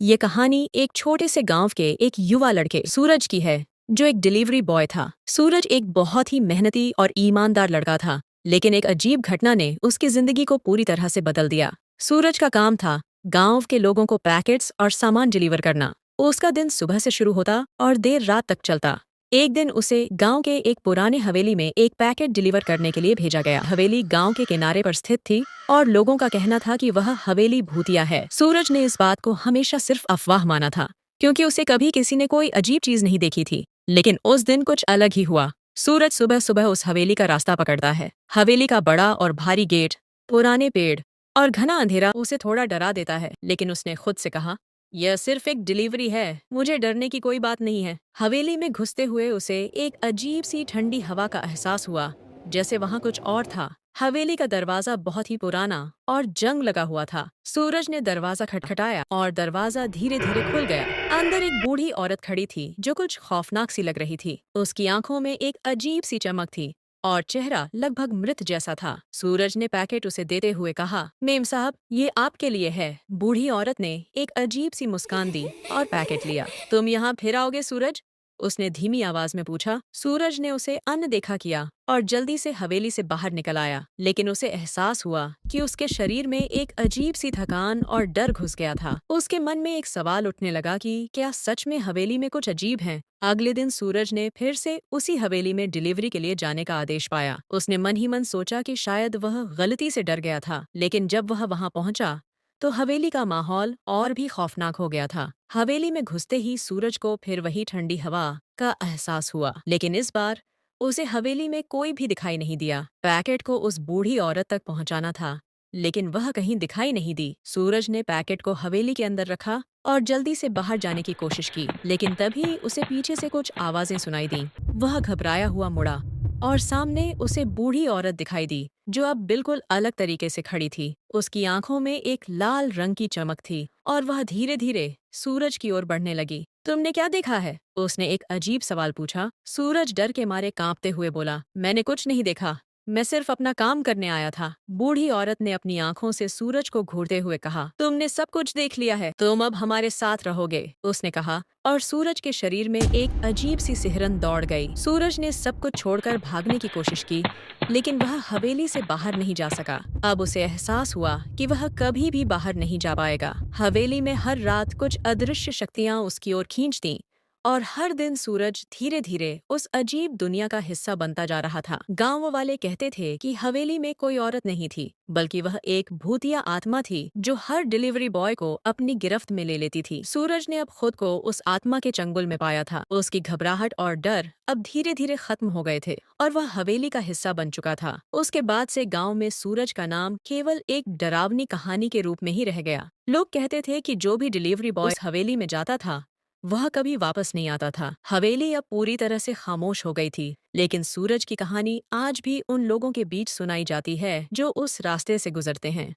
ये कहानी एक छोटे से गांव के एक युवा लड़के सूरज की है, जो एक डिलीवरी बॉय था। सूरज एक बहुत ही मेहनती और ईमानदार लड़का था, लेकिन एक अजीब घटना ने उसकी जिंदगी को पूरी तरह से बदल दिया। सूरज का काम था गांव के लोगों को पैकेट्स और सामान डिलीवर करना। उसका दिन सुबह से शुरू होता और देर रात तक चलता। एक दिन उसे गांव के एक पुराने हवेली में एक पैकेट डिलीवर करने के लिए भेजा गया। हवेली गांव के किनारे पर स्थित थी और लोगों का कहना था कि वह हवेली भूतिया है। सूरज ने इस बात को हमेशा सिर्फ अफवाह माना था, क्योंकि उसे कभी किसी ने कोई अजीब चीज नहीं देखी थी। लेकिन उस दिन कुछ अलग ही हुआ। सूरज सुबह सुबह उस हवेली का रास्ता पकड़ता है। हवेली का बड़ा और भारी गेट, पुराने पेड़ और घना अंधेरा उसे थोड़ा डरा देता है, लेकिन उसने खुद से कहा, यह सिर्फ एक डिलीवरी है, मुझे डरने की कोई बात नहीं है। हवेली में घुसते हुए उसे एक अजीब सी ठंडी हवा का एहसास हुआ, जैसे वहां कुछ और था। हवेली का दरवाजा बहुत ही पुराना और जंग लगा हुआ था। सूरज ने दरवाजा खटखटाया और दरवाजा धीरे धीरे खुल गया। अंदर एक बूढ़ी औरत खड़ी थी, जो कुछ खौफनाक सी लग रही थी। उसकी आंखों में एक अजीब सी चमक थी और चेहरा लगभग मृत जैसा था। सूरज ने पैकेट उसे देते हुए कहा, मेम साहब, ये आपके लिए है। बूढ़ी औरत ने एक अजीब सी मुस्कान दी और पैकेट लिया। तुम यहाँ फिर आओगे सूरज? उसने धीमी आवाज में पूछा। सूरज ने उसे अनदेखा किया और जल्दी से हवेली से बाहर निकल आया, लेकिन उसे एहसास हुआ कि उसके शरीर में एक अजीब सी थकान और डर घुस गया था। उसके मन में एक सवाल उठने लगा कि क्या सच में हवेली में कुछ अजीब है। अगले दिन सूरज ने फिर से उसी हवेली में डिलीवरी के लिए जाने का आदेश पाया। उसने मन ही मन सोचा कि शायद वह गलती से डर गया था, लेकिन जब वह वहां पहुंचा तो हवेली का माहौल और भी खौफनाक हो गया था। हवेली में घुसते ही सूरज को फिर वही ठंडी हवा का एहसास हुआ, लेकिन इस बार उसे हवेली में कोई भी दिखाई नहीं दिया। पैकेट को उस बूढ़ी औरत तक पहुंचाना था, लेकिन वह कहीं दिखाई नहीं दी। सूरज ने पैकेट को हवेली के अंदर रखा और जल्दी से बाहर जाने की कोशिश की, लेकिन तभी उसे पीछे से कुछ आवाजें सुनाई दी। वह घबराया हुआ मुड़ा और सामने उसे बूढ़ी औरत दिखाई दी, जो अब बिल्कुल अलग तरीके से खड़ी थी। उसकी आंखों में एक लाल रंग की चमक थी और वह धीरे धीरे सूरज की ओर बढ़ने लगी। तुमने क्या देखा है? उसने एक अजीब सवाल पूछा। सूरज डर के मारे कांपते हुए बोला, मैंने कुछ नहीं देखा, मैं सिर्फ अपना काम करने आया था। बूढ़ी औरत ने अपनी आंखों से सूरज को घूरते हुए कहा, तुमने सब कुछ देख लिया है, तुम अब हमारे साथ रहोगे। उसने कहा और सूरज के शरीर में एक अजीब सी सिहरन दौड़ गई। सूरज ने सब कुछ छोड़कर भागने की कोशिश की, लेकिन वह हवेली से बाहर नहीं जा सका। अब उसे एहसास हुआ कि वह कभी भी बाहर नहीं जा पाएगा। हवेली में हर रात कुछ अदृश्य शक्तियां उसकी ओर खींचती और हर दिन सूरज धीरे धीरे उस अजीब दुनिया का हिस्सा बनता जा रहा था। गांव वाले कहते थे कि हवेली में कोई औरत नहीं थी, बल्कि वह एक भूतिया आत्मा थी, जो हर डिलीवरी बॉय को अपनी गिरफ्त में ले लेती थी। सूरज ने अब खुद को उस आत्मा के चंगुल में पाया था। उसकी घबराहट और डर अब धीरे धीरे खत्म हो गए थे और वह हवेली का हिस्सा बन चुका था। उसके बाद से गांव में सूरज का नाम केवल एक डरावनी कहानी के रूप में ही रह गया। लोग कहते थे कि जो भी डिलीवरी बॉय उस हवेली में जाता था, वह कभी वापस नहीं आता था। हवेली अब पूरी तरह से खामोश हो गई थी, लेकिन सूरज की कहानी आज भी उन लोगों के बीच सुनाई जाती है जो उस रास्ते से गुजरते हैं।